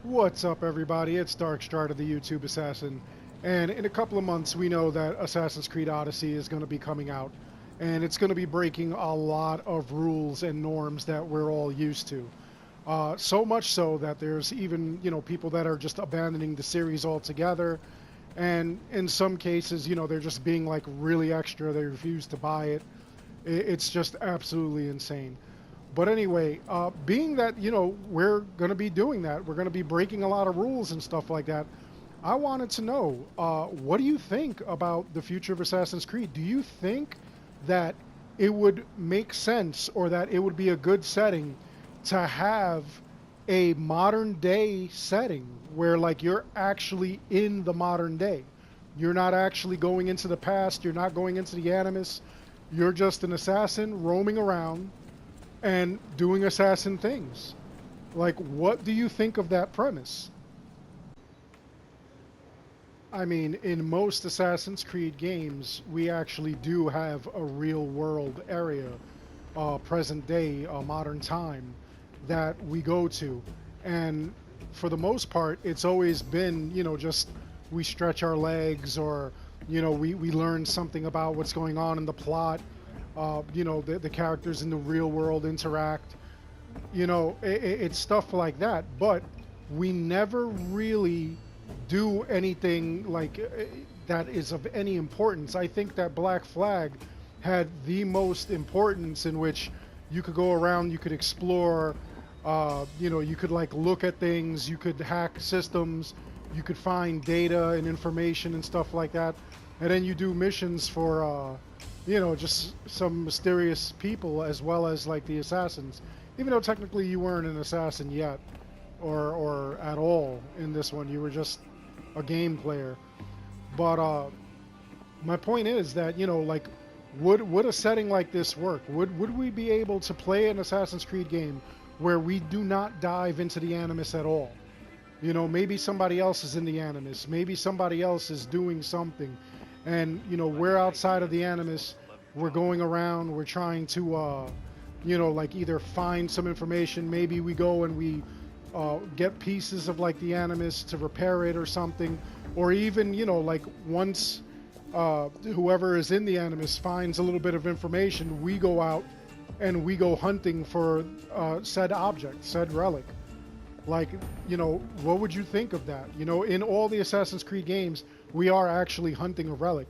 What's up, everybody? It's Darkstride of the YouTube Assassin, and in a couple of months, we know that Assassin's Creed Odyssey is going to be coming out, and it's going to be breaking a lot of rules and norms that we're all used to. So much so that there's even, people that are just abandoning the series altogether, and in some cases, they're just being like really extra. They refuse to buy it. It's just absolutely insane. But anyway, being that we're going to be doing that, we're going to be breaking a lot of rules and stuff like that. I wanted to know, what do you think about the future of Assassin's Creed? Do you think that it would make sense, or that it would be a good setting to have a modern day setting where like you're actually in the modern day? You're not actually going into the past. You're not going into the animus. You're just an assassin roaming around and doing assassin things. Like, what do you think of that premise? I mean, in most Assassin's Creed games, we actually do have a real world area, present day, modern time, that we go to. And for the most part, it's always been, just we stretch our legs, or, we learn something about what's going on in the plot. The characters in the real world interact. It's stuff like that. But we never really do anything like that is of any importance. I think that Black Flag had the most importance, in which you could go around, you could explore, you could like look at things, you could hack systems, you could find data and information and stuff like that, and then you do missions for just some mysterious people, as well as like the assassins. Even though technically you weren't an assassin yet, or at all in this one, you were just a game player. But my point is that like, would a setting like this work? Would we be able to play an Assassin's Creed game where we do not dive into the animus at all? Maybe somebody else is in the animus. Maybe somebody else is doing something, and we're outside of the animus. We're going around. We're trying to, like either find some information. Maybe we go and we get pieces of like the animus to repair it or something, or even like once whoever is in the animus finds a little bit of information, we go out and we go hunting for said object, said relic. Like, what would you think of that? In all the Assassin's Creed games, we are actually hunting a relic.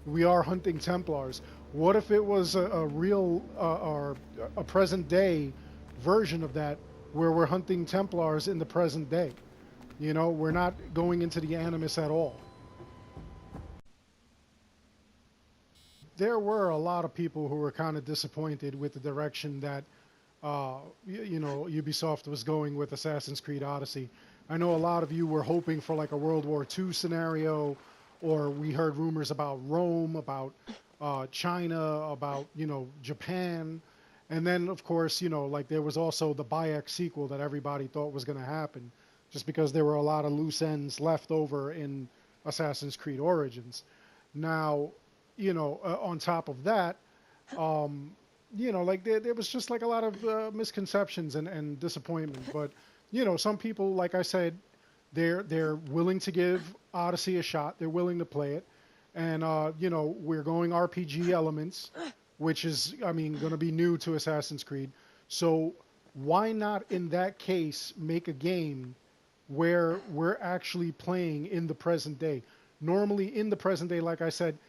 We are hunting Templars. What if it was a real or a present day version of that, where we're hunting Templars in the present day? We're not going into the animus at all. There were a lot of people who were kind of disappointed with the direction that Ubisoft was going with Assassin's Creed Odyssey. I know a lot of you were hoping for like a World War II scenario, or we heard rumors about Rome, about China, about Japan, and then of course like there was also the Bayek sequel that everybody thought was going to happen, just because there were a lot of loose ends left over in Assassin's Creed Origins. Now, on top of that, like there was just like a lot of misconceptions and disappointment. But some people, like I said, they're willing to give Odyssey a shot. They're willing to play it, and we're going RPG elements, which is, I mean, going to be new to Assassin's Creed. So why not, in that case, make a game where we're actually playing in the present day? Normally, in the present day, like I said,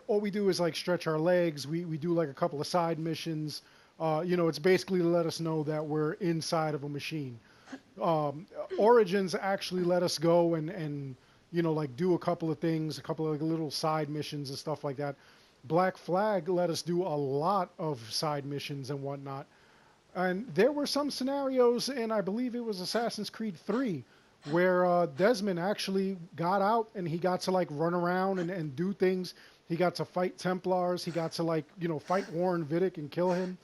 all we do is like stretch our legs. We do like a couple of side missions. It's basically to let us know that we're inside of a machine. Origins actually let us go and like do a couple of things, a couple of little side missions and stuff like that. Black Flag let us do a lot of side missions and whatnot. And there were some scenarios, and I believe it was Assassin's Creed 3, where Desmond actually got out and he got to like run around and do things. He got to fight Templars. He got to like, fight Warren Vidic and kill him.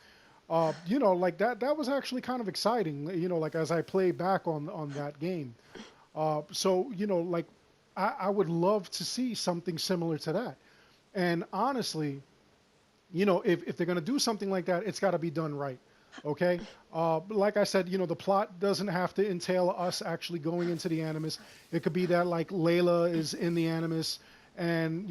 Like that was actually kind of exciting, like as I play back on that game. So, like I would love to see something similar to that. And honestly, if they're going to do something like that, it's got to be done right. Okay, like I said, the plot doesn't have to entail us actually going into the animus. It could be that like Layla is in the animus, and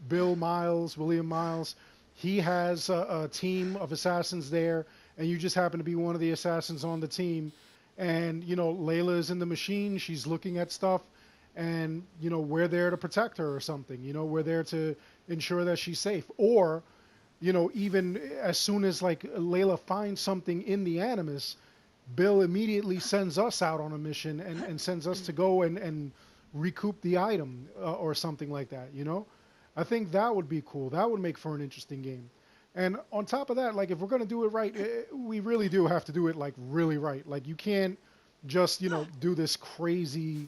William Miles, he has a team of assassins there, and you just happen to be one of the assassins on the team, and Layla is in the machine. She's looking at stuff, and we're there to protect her or something. We're there to ensure that she's safe, or even as soon as like Layla finds something in the Animus, Bill immediately sends us out on a mission and sends us to go and recoup the item or something like that. I think that would be cool. That would make for an interesting game. And on top of that, like if we're gonna do it right, we really do have to do it like really right. Like you can't just do this crazy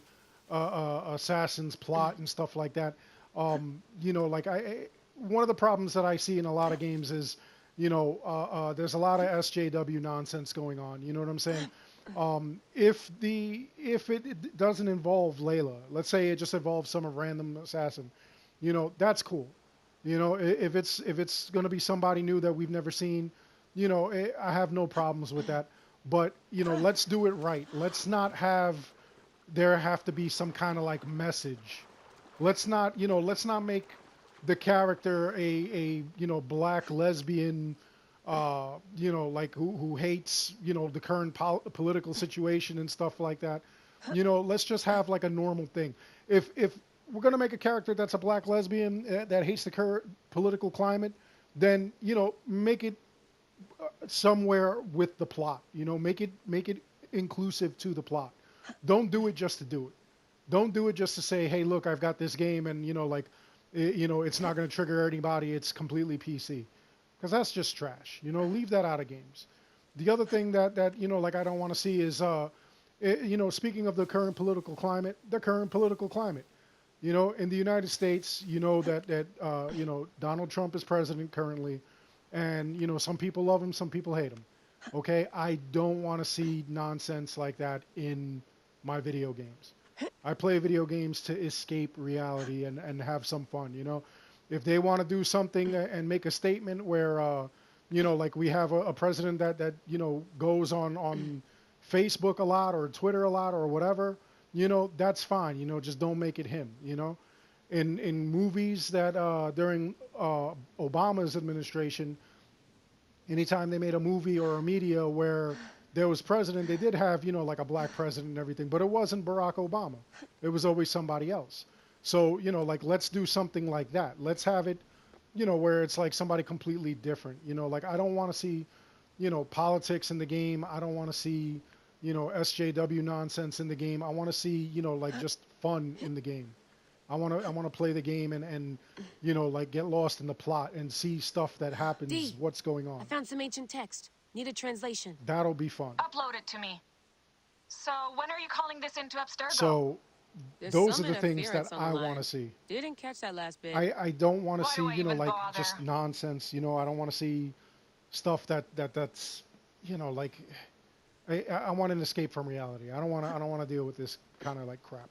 assassin's plot and stuff like that. Like one of the problems that I see in a lot of games is, there's a lot of SJW nonsense going on. You know what I'm saying? If it doesn't involve Layla, let's say it just involves some random assassin, that's cool. If it's going to be somebody new that we've never seen, I have no problems with that. But let's do it right. Let's not have there have to be some kind of like message. Let's not make the character a black lesbian, like who hates the current political situation and stuff like that. Let's just have like a normal thing. If we're gonna make a character that's a black lesbian that hates the current political climate, then make it somewhere with the plot. Make it inclusive to the plot. Don't do it just to do it. Don't do it just to say, hey, look, I've got this game, and like it's not going to trigger anybody. It's completely PC, because that's just trash. Leave that out of games. The other thing that like I don't want to see is speaking of the current political climate, in the United States, that Donald Trump is president currently, and some people love him, some people hate him. Okay, I don't want to see nonsense like that in my video games. I play video games to escape reality and have some fun. If they want to do something and make a statement where, like we have a president that goes on Facebook a lot or Twitter a lot or whatever, that's fine. Just don't make it him. In movies that during Obama's administration, anytime they made a movie or a media where there was president, they did have, like a black president and everything, but it wasn't Barack Obama. It was always somebody else. So, like, let's do something like that. Let's have it, where it's like somebody completely different. Like I don't want to see, politics in the game. I don't want to see, SJW nonsense in the game. I want to see, like just fun in the game. I want to play the game and like get lost in the plot and see stuff that happens, D, what's going on. I found some ancient text. Need a translation. That'll be fun. Upload it to me. So, when are you calling this into Abstergo? So There's those are some the things that interference on the I line. want to see. Didn't catch that last bit. I don't want to Why see, do I even like bother? just nonsense. I don't want to see stuff that's, like I want an escape from reality. I don't want to deal with this kind of like crap.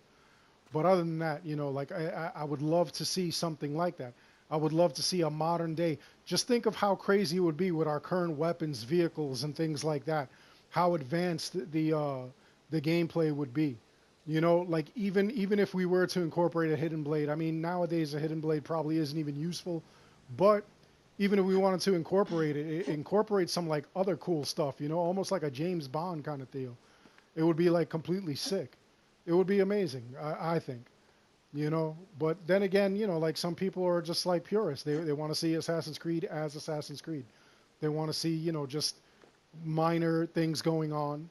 But other than that, like I would love to see something like that. I would love to see a modern day. Just think of how crazy it would be with our current weapons, vehicles, and things like that. How advanced the gameplay would be. Like even if we were to incorporate a hidden blade. I mean, nowadays a hidden blade probably isn't even useful. But even if we wanted to incorporate it incorporates some like other cool stuff. Almost like a James Bond kind of deal. It would be like completely sick. It would be amazing, I think. But then again, like some people are just like purists. They want to see Assassin's Creed as Assassin's Creed. They want to see, just minor things going on.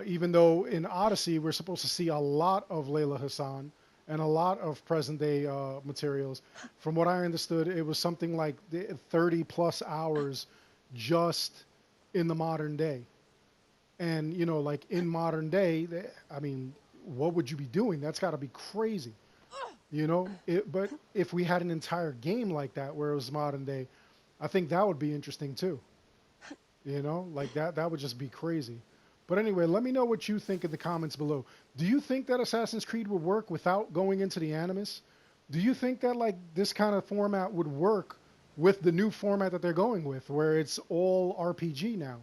Even though in Odyssey, we're supposed to see a lot of Layla Hassan and a lot of present day materials. From what I understood, it was something like 30 plus hours just in the modern day. And, like in modern day, I mean, what would you be doing? That's got to be crazy. But if we had an entire game like that where it was modern day, I think that would be interesting too. Like that would just be crazy. But anyway, let me know what you think in the comments below. Do you think that Assassin's Creed would work without going into the Animus? Do you think that like this kind of format would work with the new format that they're going with, where it's all RPG now?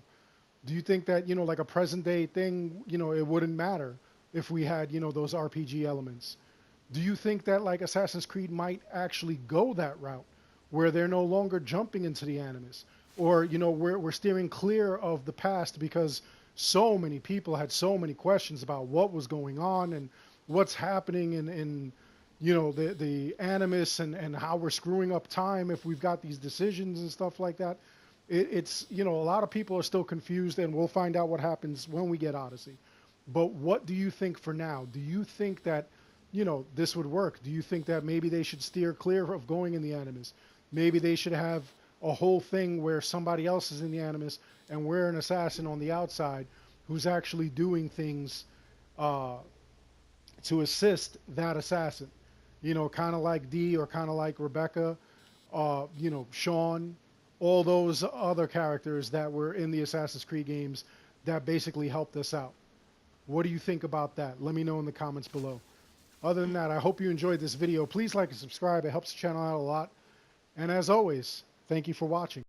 Do you think that, like a present day thing, it wouldn't matter if we had, those RPG elements? Do you think that like Assassin's Creed might actually go that route, where they're no longer jumping into the animus, or we're steering clear of the past because so many people had so many questions about what was going on and what's happening in the animus, and how we're screwing up time if we've got these decisions and stuff like that. It's a lot of people are still confused, and we'll find out what happens when we get Odyssey. But what do you think for now? Do you think that this would work? Do you think that maybe they should steer clear of going in the animus? Maybe they should have a whole thing where somebody else is in the animus and we're an assassin on the outside who's actually doing things to assist that assassin. Kind of like Dee, or kind of like Rebecca, Sean, all those other characters that were in the Assassin's Creed games that basically helped us out. What do you think about that? Let me know in the comments below. Other than that, I hope you enjoyed this video. Please like and subscribe. It helps the channel out a lot. And as always, thank you for watching.